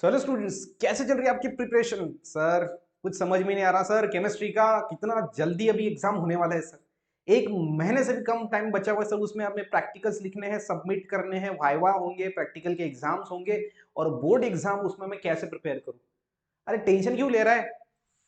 Hello students, कैसे चल रही है आपकी प्रिपरेशन? सर कुछ समझ में नहीं आ रहा सर, केमिस्ट्री का कितना जल्दी अभी एग्जाम होने वाला है सर। एक महीने से भी कम टाइम बचा हुआ है सर, उसमें आपने प्रैक्टिकल्स लिखने हैं, सबमिट करने हैं, वाइवा होंगे, प्रैक्टिकल के एग्जाम्स होंगे और बोर्ड एग्जाम। उसमें मैं कैसे प्रिपेयर करूं? अरे टेंशन क्यों ले रहा है?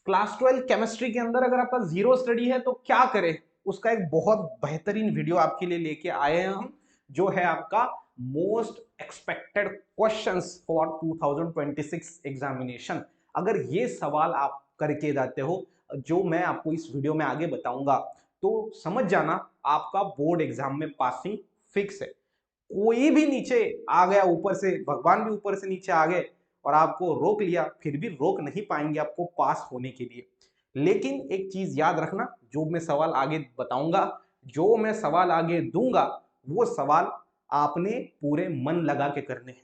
क्लास 12 केमिस्ट्री के अंदर अगर आपका जीरो स्टडी है तो क्या करे, उसका एक बहुत बेहतरीन वीडियो आपके लिए लेके आए हैं हम, जो है आपका most expected questions for 2026 examination. अगर ये सवाल आप करके जाते हो जो मैं आपको इस वीडियो में आगे बताऊंगा, तो समझ जाना आपका बोर्ड एग्जाम में पासिंग फिक्स है। कोई भी नीचे आ गया, ऊपर से भगवान भी ऊपर से नीचे आ गए और आपको रोक लिया, फिर भी रोक नहीं पाएंगे आपको पास होने के लिए। लेकिन एक चीज याद रखना, जो मैं सवाल आगे बताऊंगा, जो मैं सवाल आगे दूंगा, वो सवाल आपने पूरे मन लगा के करने हैं।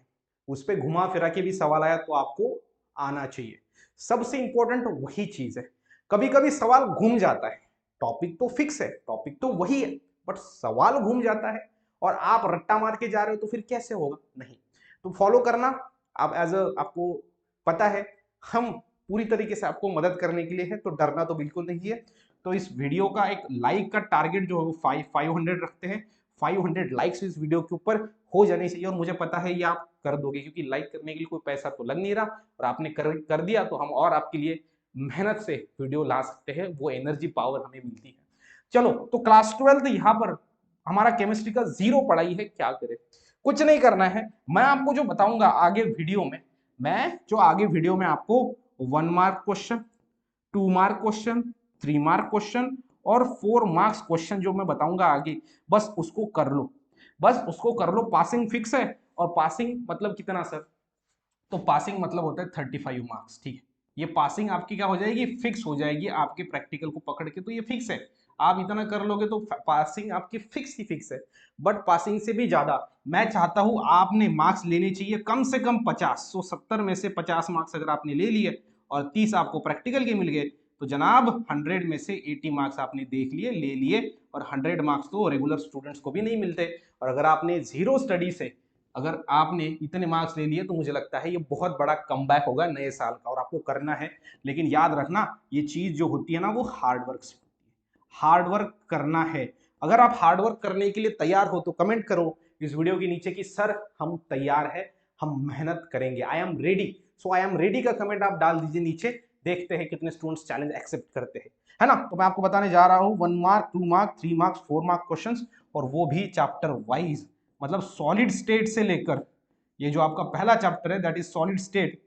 उस पर घुमा फिरा के भी सवाल आया तो आपको आना चाहिए। सबसे इंपॉर्टेंट वही चीज है। कभी कभी सवाल घूम जाता है, टॉपिक तो फिक्स है, टॉपिक तो वही है, बट सवाल घूम जाता है और आप रट्टा मार के जा रहे हो तो फिर कैसे होगा? नहीं, तो फॉलो करना। आप एज अ, आपको पता है हम पूरी तरीके से आपको मदद करने के लिए है, तो डरना तो बिल्कुल नहीं है। तो इस वीडियो का एक लाइक का टारगेट जो है वो 500 रखते हैं। 500 लाइक्स इस वीडियो के ऊपर हो जाने चाहिए और मुझे पता है ये आप कर दोगे, क्योंकि लाइक करने के लिए कोई पैसा तो लग नहीं रहा और आपने कर दिया तो हम और आपके लिए मेहनत से वीडियो ला सकते हैं, वो एनर्जी पावर हमें मिलती है। चलो, तो क्लास 12 यहाँ पर हमारा केमिस्ट्री का जीरो पढ़ाई है, क्या करें? कुछ नहीं करना है, मैं आपको जो बताऊंगा आगे वीडियो में, मैं जो आगे वीडियो में आपको 1 mark question, 2 mark question, 3 mark question और 4 मार्क्स क्वेश्चन जो मैं बताऊंगा आगे, बस उसको कर लो, बस उसको कर लो। पासिंग फिक्स है। और पासिंग मतलब कितना सर? तो पासिंग मतलब होता है 35 मार्क्स, ठीक है। ये पासिंग आपकी क्या हो जाएगी? फिक्स हो जाएगी आपके प्रैक्टिकल को पकड़ के, तो ये फिक्स है। आप इतना कर लोगे तो पासिंग आपकी फिक्स ही फिक्स है। बट पासिंग से भी ज्यादा मैं चाहता हूं आपने मार्क्स लेने चाहिए, कम से कम 50। सो 70 में से 50 मार्क्स अगर आपने ले लिए और 30 आपको प्रैक्टिकल के मिल गए, तो जनाब 100 में से 80 मार्क्स आपने देख लिए, ले लिए। और 100 मार्क्स तो रेगुलर स्टूडेंट्स को भी नहीं मिलते। और अगर आपने जीरो स्टडी से अगर आपने इतने मार्क्स ले लिए, तो मुझे लगता है ये बहुत बड़ा कमबैक होगा नए साल का, और आपको करना है। लेकिन याद रखना, ये चीज जो होती है ना, वो हार्ड वर्क से होती है। हार्ड वर्क करना है। अगर आप हार्ड वर्क करने के लिए तैयार हो तो कमेंट करो इस वीडियो के नीचे कि सर हम तैयार है, हम मेहनत करेंगे, I am ready. So I am ready का कमेंट आप डाल दीजिए नीचे, देखते हैं कितने स्टूडेंट्स चैलेंज एक्सेप्ट करते हैं, है ना। तो मैं आपको बताने जा रहा हूं 1 mark, 2 mark, 3 marks, 4 mark questions, और वो भी चैप्टर वाइज। मतलब सॉलिड स्टेट से लेकर, ये जो आपका पहला चैप्टर है दैट इज सॉलिड स्टेट,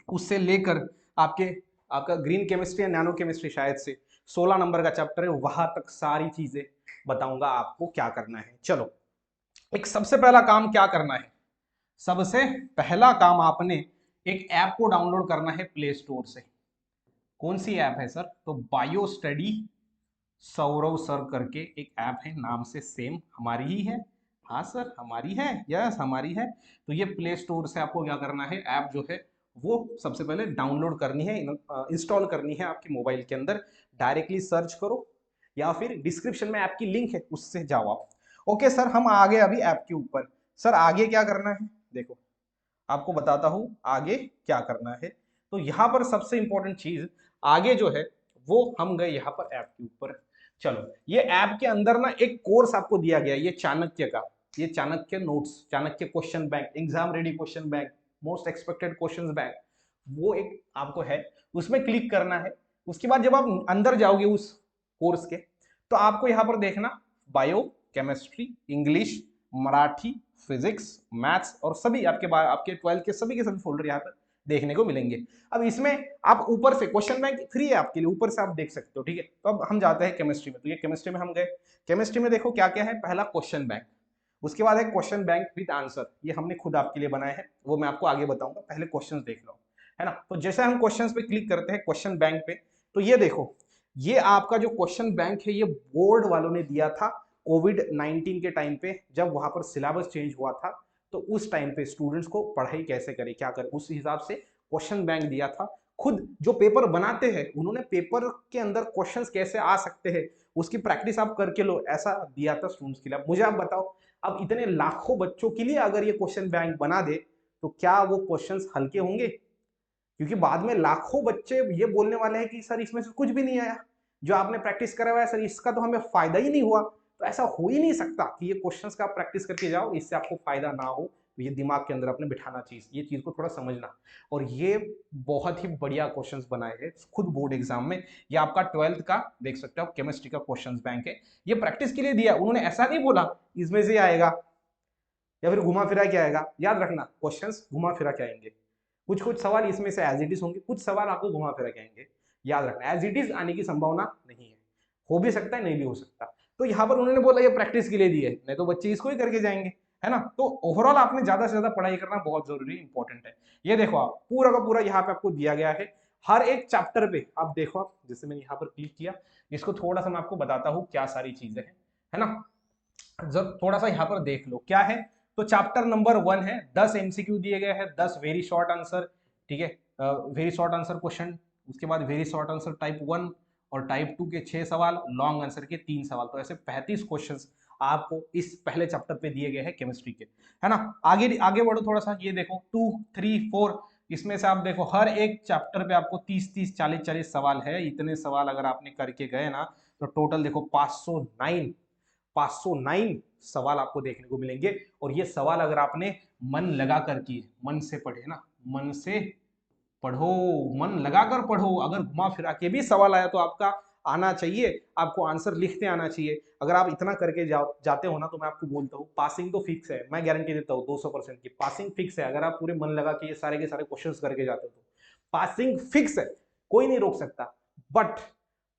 उससे लेकर आपके आपका ग्रीन केमिस्ट्री या नैनो केमिस्ट्री शायद से 16 नंबर का चैप्टर है, वहां तक सारी चीजें बताऊंगा आपको क्या करना है। चलो, एक सबसे पहला काम क्या करना है? सबसे पहला काम आपने एक ऐप को डाउनलोड करना है प्ले स्टोर से। कौन सी ऐप है सर? तो बायो स्टडी सौरव सर करके एक ऐप है, नाम से सेम हमारी ही है। हाँ सर हमारी है, यस हमारी है। तो ये प्ले स्टोर से आपको क्या करना है, ऐप जो है वो सबसे पहले डाउनलोड करनी है, इंस्टॉल करनी है आपके मोबाइल के अंदर। डायरेक्टली सर्च करो या फिर डिस्क्रिप्शन में ऐप की लिंक है, उससे जाओ आप। ओके सर, हम आ गए अभी ऐप के ऊपर। सर आगे क्या करना है, देखो आपको बताता हूं आगे क्या करना है। तो यहाँ पर सबसे इंपॉर्टेंट चीज आगे जो है, वो हम गए यहाँ पर ऐप के ऊपर। चलो, ये ऐप के अंदर ना एक कोर्स आपको दिया गया, ये चाणक्य का, ये Chanakya notes, Chanakya question bank, exam ready question bank, most expected question bank, वो एक आपको है, उसमें क्लिक करना है। उसके बाद जब आप अंदर जाओगे उस कोर्स के, तो आपको यहाँ पर देखना bio, chemistry, English, Marathi, physics, maths और सभी आपके 12 के सभी फोल्डर यहाँ पर देखने को मिलेंगे। अब इसमें आप ऊपर से क्वेश्चन बैंक फ्री है आपके लिए, ऊपर से आप देख सकते हो, ठीक है। तो अब हम जाते हैं केमिस्ट्री में, तो ये केमिस्ट्री में हम गए। केमिस्ट्री में देखो क्या क्या है, पहला क्वेश्चन बैंक, उसके बाद है क्वेश्चन बैंक विद आंसर, ये हमने खुद आपके लिए बनाए हैं, वो मैं आपको आगे बताऊंगा, पहले क्वेश्चन देख लो, है ना। तो जैसे हम क्वेश्चन पे क्लिक करते हैं क्वेश्चन बैंक पे, तो ये देखो, ये आपका जो क्वेश्चन बैंक है, ये बोर्ड वालों ने दिया था कोविड-19 के टाइम पे, जब वहां पर सिलेबस चेंज हुआ था। तो उस टाइम पे स्टूडेंट्स को पढ़ाई कैसे करें, क्या करें, उस हिसाब से क्वेश्चन बैंक दिया था। खुद जो पेपर बनाते हैं उन्होंने पेपर के अंदर क्वेश्चंस कैसे आ सकते हैं उसकी प्रैक्टिस आप करके लो, ऐसा दिया था स्टूडेंट्स के लिए। अब मुझे आप बताओ, अब इतने लाखों बच्चों के लिए अगर ये क्वेश्चन बैंक बना दे, तो क्या वो क्वेश्चंस हल्के होंगे? क्योंकि बाद में लाखों बच्चे ये बोलने वाले हैं कि सर इसमें से कुछ भी नहीं आया, जो आपने प्रैक्टिस करा हुआ है सर इसका तो हमें फायदा ही नहीं हुआ। तो ऐसा हो ही नहीं सकता कि ये क्वेश्चंस का आप प्रैक्टिस करके जाओ इससे आपको फायदा ना हो। तो ये दिमाग के अंदर अपने बिठाना चाहिए, ये चीज को थोड़ा समझना। और ये बहुत ही बढ़िया क्वेश्चंस बनाए हैं खुद बोर्ड एग्जाम में। ये आपका 12th का देख सकते हो आप, केमिस्ट्री का क्वेश्चंस बैंक है, ये प्रैक्टिस के लिए दिया। उन्होंने ऐसा नहीं बोला इसमें से आएगा या फिर घुमा फिरा के आएगा। याद रखना क्वेश्चंस घुमा फिरा के आएंगे, कुछ कुछ सवाल इसमें से एज इट इज होंगे, कुछ सवाल आपको घुमा फिरा के आएंगे। याद रखना एज इट इज आने की संभावना नहीं है, हो भी सकता है नहीं भी हो सकता। तो यहाँ पर उन्होंने बोला ये प्रैक्टिस के लिए दी है, नहीं तो बच्चे इसको ही करके जाएंगे, है ना। तो ओवरऑल आपने ज्यादा से ज्यादा पढ़ाई करना बहुत जरूरी इंपॉर्टेंट है। ये देखो आप पूरा का पूरा यहाँ पे आपको दिया गया है, हर एक चैप्टर पे आप देखो। आप जैसे मैंने यहाँ पर क्लिक किया, इसको थोड़ा सा मैं आपको बताता हूँ क्या सारी चीजें हैं, है ना। जब थोड़ा सा यहाँ पर देख लो क्या है, तो चैप्टर नंबर 1 है, 10 एमसीक्यू दिए गए हैं, 10 वेरी शॉर्ट आंसर, ठीक है, वेरी शॉर्ट आंसर क्वेश्चन। उसके बाद वेरी शॉर्ट आंसर टाइप 1 और टाइप 2 के 6 सवाल, लॉन्ग आंसर के 3 सवाल। तो ऐसे 35 क्वेश्चंस आपको इस पहले चैप्टर पे दिए गए हैं केमिस्ट्री के, है ना। आगे आगे बढ़ो थोड़ा सा, ये देखो 2, 3, 4, इसमें से आप देखो हर एक चैप्टर पे आपको 30-30, 40-40 सवाल है। इतने सवाल अगर आपने करके गए ना, तो टोटल देखो 509 सवाल आपको देखने को मिलेंगे। और ये सवाल अगर आपने मन लगा कर किए, मन से पढ़े ना, मन से पढ़ो, मन लगाकर पढ़ो। अगर घुमा फिरा के भी सवाल आया तो आपका आना चाहिए, आपको आंसर लिखते आना चाहिए। अगर आप इतना करके जाते हो ना, तो मैं आपको बोलता हूँ पासिंग तो फिक्स है, मैं गारंटी देता हूँ 200% की पासिंग फिक्स है। अगर आप पूरे मन लगा के ये सारे के सारे क्वेश्चंस करके जाते हो तो पासिंग फिक्स है, कोई नहीं रोक सकता। बट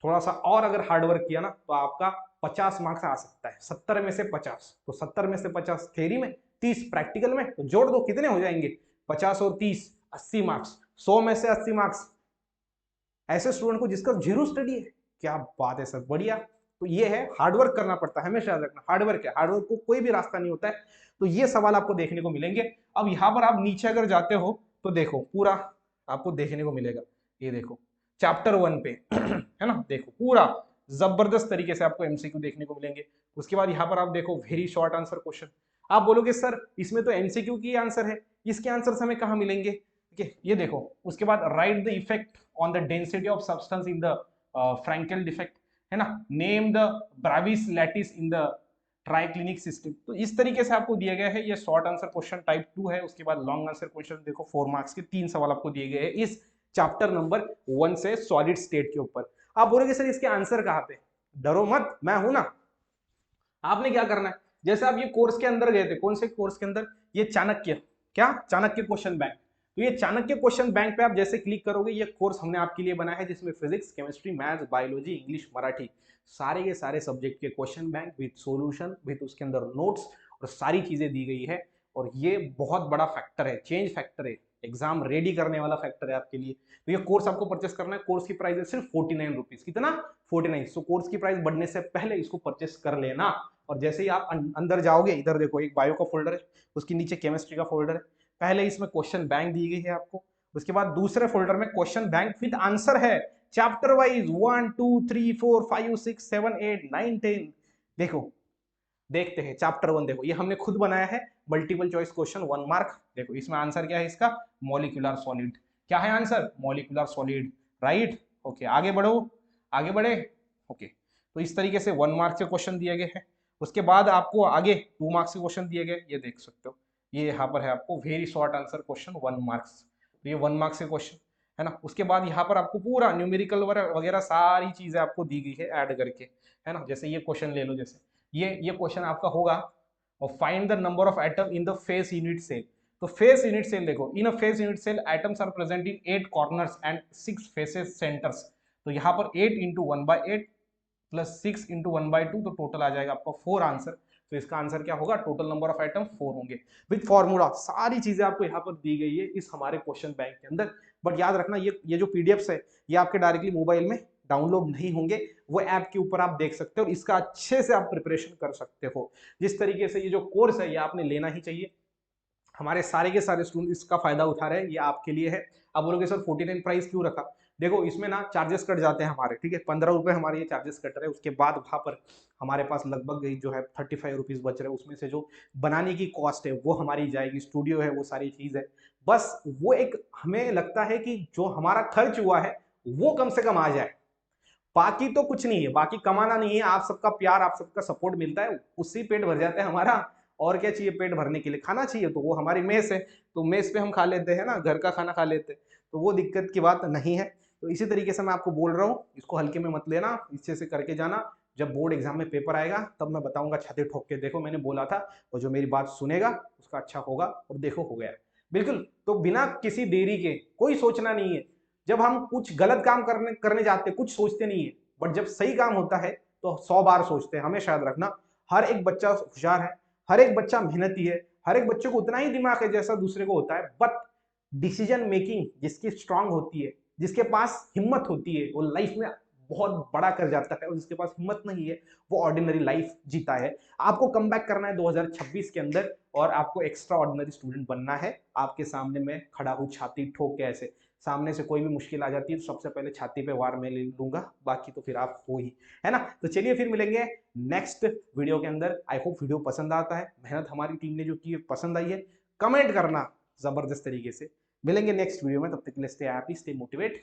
थोड़ा सा और अगर हार्डवर्क किया ना, तो आपका 50 मार्क्स आ सकता है, 70 में से 50। तो 70 में से 50 थ्योरी में, 30 प्रैक्टिकल में, तो जोड़ दो कितने हो जाएंगे, 50 और 30 80 मार्क्स, 100 में से 80 मार्क्स ऐसे स्टूडेंट को जिसका जीरो स्टडी है। क्या बात है सर, बढ़िया। तो ये है हार्डवर्क करना पड़ता है, हमेशा याद रखना हार्डवर्क है, हार्डवर्क को कोई भी रास्ता नहीं होता है। तो ये सवाल आपको देखने को मिलेंगे। अब यहाँ पर आप नीचे अगर जाते हो तो देखो पूरा आपको देखने को मिलेगा, ये देखो चैप्टर 1 पे है ना, देखो पूरा जबरदस्त तरीके से आपको एमसीक्यू देखने को मिलेंगे। उसके बाद यहाँ पर आप देखो वेरी शॉर्ट आंसर क्वेश्चन। आप बोलोगे सर इसमें तो एमसीक्यू की आंसर है, इसके आंसर हमें कहाँ मिलेंगे, ठीक है, ये देखो। उसके बाद right the effect on the density of substance in the Frenkel defect, है ना, name the Bravais lattice in the triclinic system. तो इस तरीके से आपको दिया गया है, ये शॉर्ट आंसर क्वेश्चन टाइप 2 है। उसके बाद लॉन्ग आंसर क्वेश्चन देखो 4 मार्क्स के 3 सवाल आपको दिए गए हैं इस चैप्टर नंबर 1 से सॉलिड स्टेट के ऊपर। आप बोलोगे सर इसके आंसर कहाँ पे, डरो मत, मैं हूं ना। आपने क्या करना है, जैसे आप ये कोर्स के अंदर गए थे, कौन से कोर्स के अंदर, ये चाणक्य, क्या चाणक्य क्वेश्चन बैंक। तो ये चाणक्य क्वेश्चन बैंक पे आप जैसे क्लिक करोगे, ये कोर्स हमने आपके लिए बनाया है जिसमें physics, chemistry, maths, biology, English, Marathi, सारे के सारे सब्जेक्ट के question bank with solution, with उसके अंदर नोट्स और सारी चीजें दी गई है। और ये बहुत बड़ा फैक्टर है, चेंज फैक्टर है, एग्जाम रेडी करने वाला फैक्टर है आपके लिए। तो ये कोर्स आपको परचेस करना है, कोर्स की प्राइस है सिर्फ 49 रुपीज, कितना 49। सो कोर्स की प्राइस बढ़ने से पहले इसको परचेस कर लेना। और जैसे ही आप अंदर जाओगे, इधर देखो एक बायो का फोल्डर है, उसके नीचे केमिस्ट्री का फोल्डर है। पहले इसमें क्वेश्चन बैंक दी गई है आपको, उसके बाद दूसरे फोल्डर में क्वेश्चन बैंक विद आंसर है, चैप्टर वाइज 1 2 3 4 5 6 7 8 9 10। देखो देखते हैं चैप्टर 1, देखो ये हमने खुद बनाया है, मल्टीपल चॉइस क्वेश्चन 1 मार्क। देखो इसमें आंसर क्या है इसका, मॉलिक्यूलर सॉलिड। क्या है answer, molecular solid, right. Okay आगे बढ़ो, आगे बढ़े। ओके तो इस तरीके से 1 मार्क के क्वेश्चन दिए गए हैं। उसके बाद आपको आगे 2 मार्क्स के क्वेश्चन दिए गए, ये देख सकते हो, ये यहाँ पर है आपको very short answer question 1 marks. तो ये 1 मार्क्स के क्वेश्चन है ना। उसके बाद यहाँ पर आपको पूरा न्यूमेरिकल वगैरह सारी चीजें आपको दी गई है ऐड करके, है ना। जैसे ये क्वेश्चन ले लो, जैसे ये क्वेश्चन आपका होगा, और find the number of atom in the face unit cell. तो फेस यूनिट सेल देखो, in a face unit cell atoms are present in 8 corners and 6 faces centres. तो यहाँ पर 8 इंटू 1/8 प्लस 6 इंटू 1/2, तो टोटल आ जाएगा आपका 4 आंसर। तो इसका आंसर क्या होगा, टोटल नंबर ऑफ आइटम 4 होंगे विद फॉर्मूला। सारी चीजें आपको यहाँ पर दी गई है इस हमारे क्वेश्चन बैंक के अंदर। बट याद रखना ये जो पीडीएफ्स है, ये आपके डायरेक्टली मोबाइल में डाउनलोड नहीं होंगे, वो ऐप के ऊपर आप देख सकते हो और इसका अच्छे से आप प्रिपरेशन कर सकते हो। जिस तरीके से ये जो कोर्स है ये आपने लेना ही चाहिए, हमारे सारे के सारे स्टूडेंट इसका फायदा उठा रहे हैं, ये आपके लिए है। अब बोलोगे सर 49 प्राइस क्यों रखा, देखो इसमें ना चार्जेस कट जाते हैं हमारे, ठीक है, 15 रुपये हमारे ये चार्जेस कट रहे हैं। उसके बाद वहाँ पर हमारे पास लगभग जो है 35 रुपीज़ बच रहे हैं। उसमें से जो बनाने की कॉस्ट है वो हमारी जाएगी, स्टूडियो है, वो सारी चीज़ है। बस वो एक हमें लगता है कि जो हमारा खर्च हुआ है वो कम से कम आ जाए, बाकी तो कुछ नहीं है, बाकी कमाना नहीं है। आप सबका प्यार, आप सबका सपोर्ट मिलता है, उससे पेट भर जाता है हमारा। और क्या चाहिए पेट भरने के लिए? खाना चाहिए, तो वो हमारी मेस है, तो मेस पे हम खा लेते हैं ना, घर का खाना खा लेते हैं, तो वो दिक्कत की बात नहीं है। तो इसी तरीके से मैं आपको बोल रहा हूँ, इसको हल्के में मत लेना, अच्छे से करके जाना। जब बोर्ड एग्जाम में पेपर आएगा तब मैं बताऊंगा छाती ठोक के, देखो मैंने बोला था, और जो मेरी बात सुनेगा उसका अच्छा होगा, और देखो हो गया बिल्कुल। तो बिना किसी देरी के, कोई सोचना नहीं है। जब हम कुछ गलत काम करने करने जाते हैं कुछ सोचते नहीं है, बट जब सही काम होता है तो 100 बार सोचते हैं। हमेशा याद रखना, हर एक बच्चा होशियार है, हर एक बच्चा मेहनती है, हर एक बच्चे को उतना ही दिमाग है जैसा दूसरे को होता है, बट डिसीजन मेकिंग जिसकी स्ट्रांग होती है, जिसके पास हिम्मत होती है, वो लाइफ में बहुत बड़ा कर जाता है। और जिसके पास हिम्मत नहीं है वो ऑर्डिनरी लाइफ जीता है। आपको कम बैक करना है 2026 के अंदर, और आपको एक्स्ट्रा ऑर्डिनरी स्टूडेंट बनना है। आपके सामने मैं खड़ा हूँ छाती ठोक के, ऐसे सामने से कोई भी मुश्किल आ जाती है तो सबसे पहले छाती पे वार मैं ले लूंगा, बाकी तो फिर आप हो ही, है ना। तो चलिए फिर मिलेंगे नेक्स्ट वीडियो के अंदर। आई होप वीडियो पसंद आता है, मेहनत हमारी टीम ने जो की है पसंद आई है, कमेंट करना जबरदस्त तरीके से। मिलेंगे नेक्स्ट वीडियो में, तब तक के लिए स्टे हैप्पी, स्टे मोटिवेट।